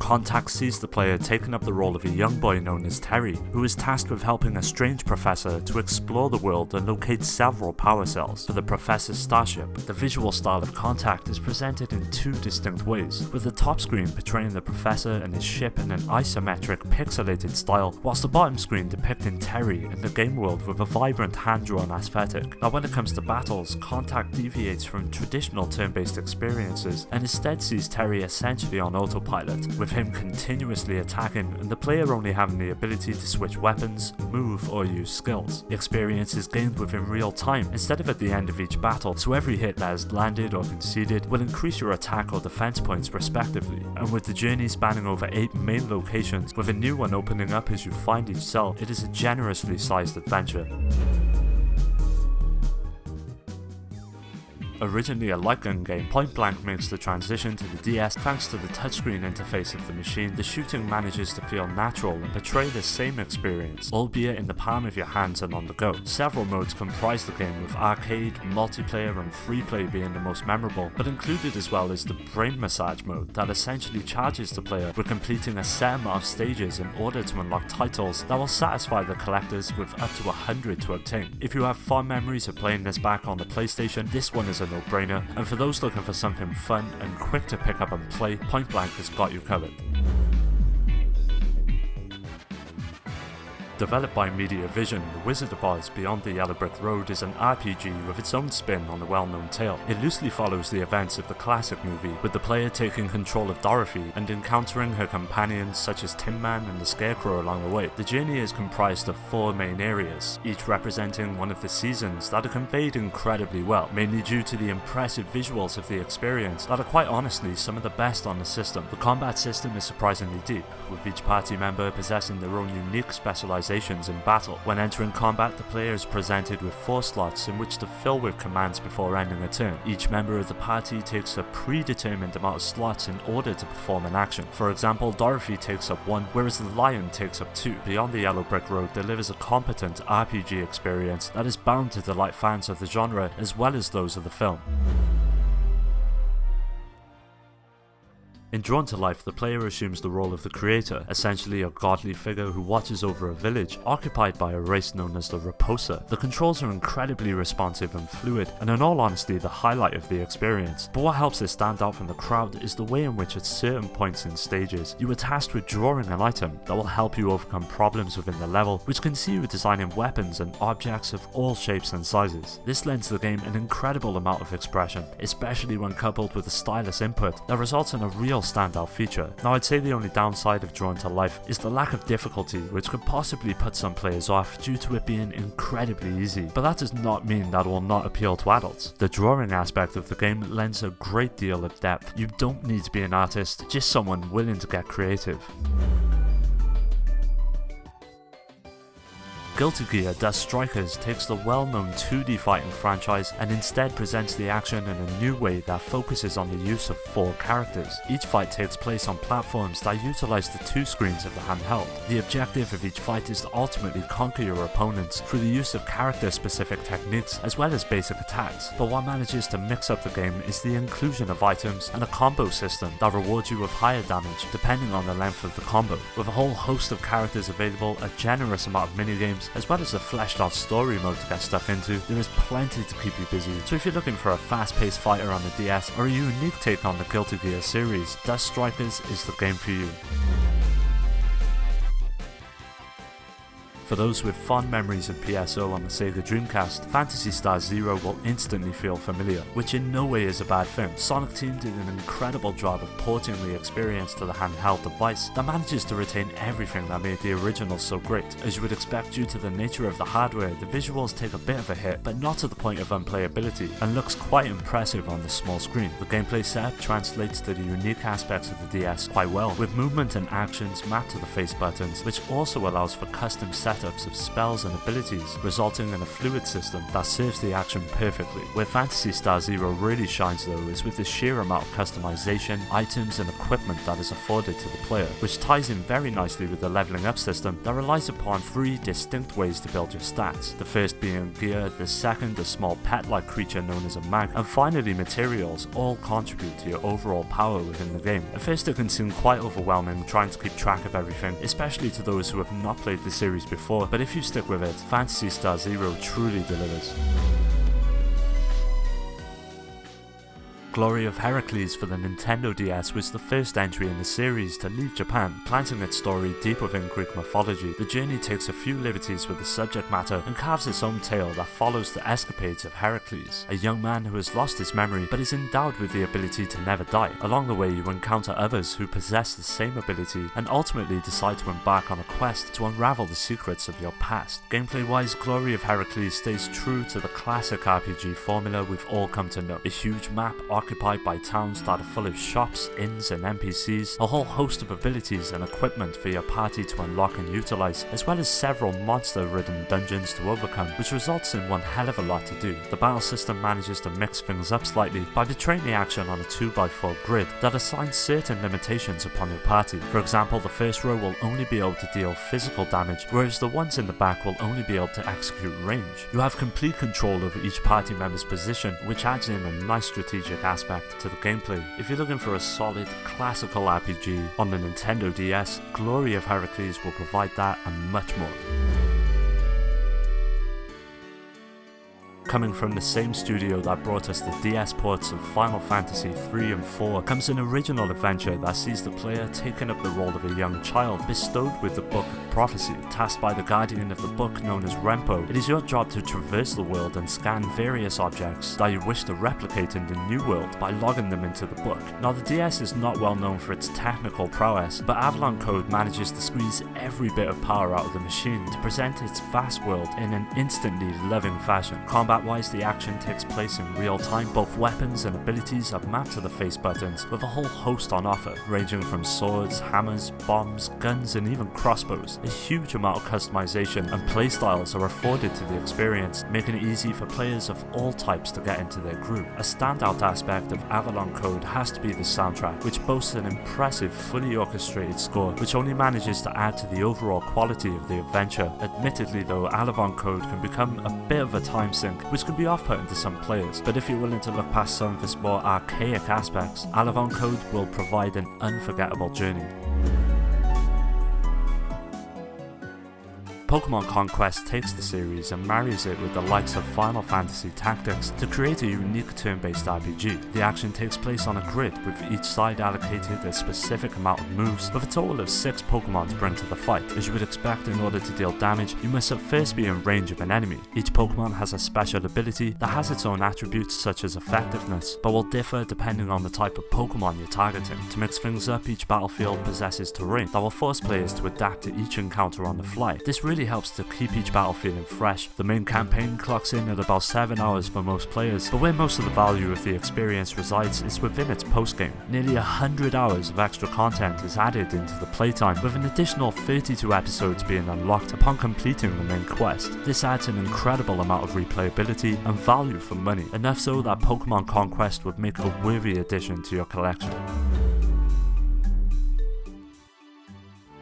Contact sees the player taking up the role of a young boy known as Terry, who is tasked with helping a strange professor to explore the world and locate several power cells for the professor's starship. The visual style of Contact is presented in two distinct ways, with the top screen portraying the professor and his ship in an isometric pixelated style, whilst the bottom screen depicting Terry in the game world with a vibrant hand-drawn aesthetic. Now when it comes to battles, Contact deviates from traditional turn-based experiences and instead sees Terry essentially on autopilot, with him continuously attacking and the player only having the ability to switch weapons, move or use skills. The experience is gained within real time instead of at the end of each battle, so every hit that is landed or conceded will increase your attack or defense points respectively. And with the journey spanning over 8 main locations, with a new one opening up as you find each cell, it is a generously sized adventure. Originally a light gun game, Point Blank makes the transition to the DS thanks to the touchscreen interface of the machine. The shooting manages to feel natural and portray the same experience, albeit in the palm of your hands and on the go. Several modes comprise the game, with arcade, multiplayer and free play being the most memorable, but included as well is the brain massage mode that essentially charges the player with completing a set amount of stages in order to unlock titles that will satisfy the collectors, with up to 100 to obtain. If you have fond memories of playing this back on the PlayStation, this one is a no-brainer, and for those looking for something fun and quick to pick up and play, Point Blank has got you covered. Developed by Media Vision, The Wizard of Oz Beyond the Yellow Brick Road is an RPG with its own spin on the well-known tale. It loosely follows the events of the classic movie, with the player taking control of Dorothy and encountering her companions such as Tin Man and the Scarecrow along the way. The journey is comprised of 4 main areas, each representing one of the seasons, that are conveyed incredibly well, mainly due to the impressive visuals of the experience that are quite honestly some of the best on the system. The combat system is surprisingly deep, with each party member possessing their own unique specializations in battle. When entering combat, the player is presented with 4 slots in which to fill with commands before ending a turn. Each member of the party takes a predetermined amount of slots in order to perform an action. For example, Dorothy takes up 1, whereas the Lion takes up 2. Beyond the Yellow Brick Road delivers a competent RPG experience that is bound to delight fans of the genre as well as those of the film. In Drawn to Life, the player assumes the role of the creator, essentially a godly figure who watches over a village occupied by a race known as the Raposa. The controls are incredibly responsive and fluid, and in all honesty the highlight of the experience. But what helps it stand out from the crowd is the way in which at certain points in stages, you are tasked with drawing an item that will help you overcome problems within the level, which can see you designing weapons and objects of all shapes and sizes. This lends the game an incredible amount of expression, especially when coupled with a stylus input that results in a real standout feature. Now I'd say the only downside of Drawn to Life is the lack of difficulty, which could possibly put some players off due to it being incredibly easy, but that does not mean that it will not appeal to adults. The drawing aspect of the game lends a great deal of depth. You don't need to be an artist, just someone willing to get creative. Guilty Gear Dust Strikers takes the well-known 2D fighting franchise and instead presents the action in a new way that focuses on the use of 4 characters. Each fight takes place on platforms that utilize the 2 screens of the handheld. The objective of each fight is to ultimately conquer your opponents through the use of character-specific techniques as well as basic attacks, but what manages to mix up the game is the inclusion of items and a combo system that rewards you with higher damage depending on the length of the combo. With a whole host of characters available, a generous amount of minigames, as well as a fleshed out story mode to get stuck into, there is plenty to keep you busy. So if you're looking for a fast-paced fighter on the DS or a unique take on the Guilty Gear series, Dust Strikers is the game for you. For those with fond memories of PSO on the Sega Dreamcast, Phantasy Star Zero will instantly feel familiar, which in no way is a bad thing. Sonic Team did an incredible job of porting the experience to the handheld device that manages to retain everything that made the original so great. As you would expect due to the nature of the hardware, the visuals take a bit of a hit, but not to the point of unplayability, and looks quite impressive on the small screen. The gameplay setup translates to the unique aspects of the DS quite well, with movement and actions mapped to the face buttons, which also allows for custom settings setups of spells and abilities, resulting in a fluid system that serves the action perfectly. Where Phantasy Star Zero really shines though is with the sheer amount of customization, items and equipment that is afforded to the player, which ties in very nicely with the leveling up system that relies upon 3 distinct ways to build your stats, the first being gear, the second a small pet-like creature known as a mag, and finally materials all contribute to your overall power within the game. At first it can seem quite overwhelming trying to keep track of everything, especially to those who have not played the series before, but if you stick with it, Phantasy Star Zero truly delivers. Glory of Heracles for the Nintendo DS was the first entry in the series to leave Japan, planting its story deep within Greek mythology. The journey takes a few liberties with the subject matter and carves its own tale that follows the escapades of Heracles, a young man who has lost his memory but is endowed with the ability to never die. Along the way you encounter others who possess the same ability and ultimately decide to embark on a quest to unravel the secrets of your past. Gameplay wise, Glory of Heracles stays true to the classic RPG formula we've all come to know. A huge map occupied by towns that are full of shops, inns and NPCs, a whole host of abilities and equipment for your party to unlock and utilize, as well as several monster-ridden dungeons to overcome, which results in one hell of a lot to do. The battle system manages to mix things up slightly by betraying the action on a 2x4 grid that assigns certain limitations upon your party. For example, the first row will only be able to deal physical damage, whereas the ones in the back will only be able to execute range. You have complete control over each party member's position, which adds in a nice strategic aspect to the gameplay. If you're looking for a solid, classical RPG on the Nintendo DS, Glory of Heracles will provide that and much more. Coming from the same studio that brought us the DS ports of Final Fantasy 3 and 4 comes an original adventure that sees the player taking up the role of a young child bestowed with the Book of Prophecy. Tasked by the guardian of the book known as Rempo, it is your job to traverse the world and scan various objects that you wish to replicate in the new world by logging them into the book. Now the DS is not well known for its technical prowess, but Avalon Code manages to squeeze every bit of power out of the machine to present its vast world in an instantly loving fashion. Combat-wise, the action takes place in real time. Both weapons and abilities are mapped to the face buttons, with a whole host on offer, ranging from swords, hammers, bombs, guns and even crossbows. A huge amount of customization and playstyles are afforded to the experience, making it easy for players of all types to get into their groove. A standout aspect of Avalon Code has to be the soundtrack, which boasts an impressive, fully orchestrated score, which only manages to add to the overall quality of the adventure. Admittedly though, Avalon Code can become a bit of a time sink, which can be off-putting to some players, but if you're willing to look past some of its more archaic aspects, Avalon Code will provide an unforgettable journey. Pokemon Conquest takes the series and marries it with the likes of Final Fantasy Tactics to create a unique turn-based RPG. The action takes place on a grid, with each side allocated a specific amount of moves, with a total of 6 Pokemon to bring to the fight. As you would expect, in order to deal damage, you must at first be in range of an enemy. Each Pokemon has a special ability that has its own attributes such as effectiveness, but will differ depending on the type of Pokemon you're targeting. To mix things up, each battlefield possesses terrain that will force players to adapt to each encounter on the fly. This really helps to keep each battle feeling fresh. The main campaign clocks in at about 7 hours for most players, but where most of the value of the experience resides is within its post-game. Nearly 100 hours of extra content is added into the playtime, with an additional 32 episodes being unlocked upon completing the main quest. This adds an incredible amount of replayability and value for money, enough so that Pokemon Conquest would make a worthy addition to your collection.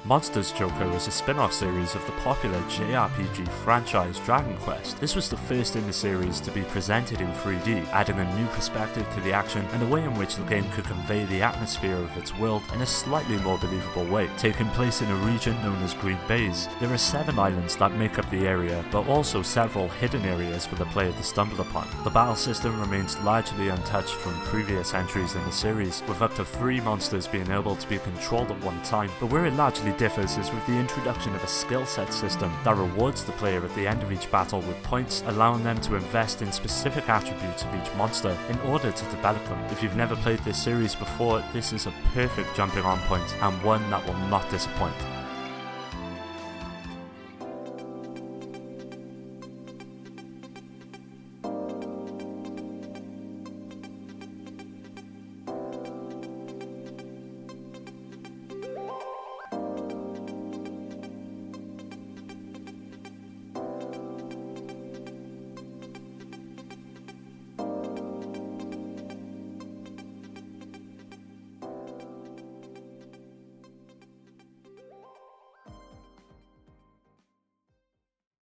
Monsters Joker is a spin-off series of the popular JRPG franchise Dragon Quest. This was the first in the series to be presented in 3D, adding a new perspective to the action and a way in which the game could convey the atmosphere of its world in a slightly more believable way. Taking place in a region known as Green Bays, there are 7 islands that make up the area, but also several hidden areas for the player to stumble upon. The battle system remains largely untouched from previous entries in the series, with up to 3 monsters being able to be controlled at one time, but where it largely differs is with the introduction of a skill set system that rewards the player at the end of each battle with points, allowing them to invest in specific attributes of each monster in order to develop them. If you've never played this series before, this is a perfect jumping on point and one that will not disappoint.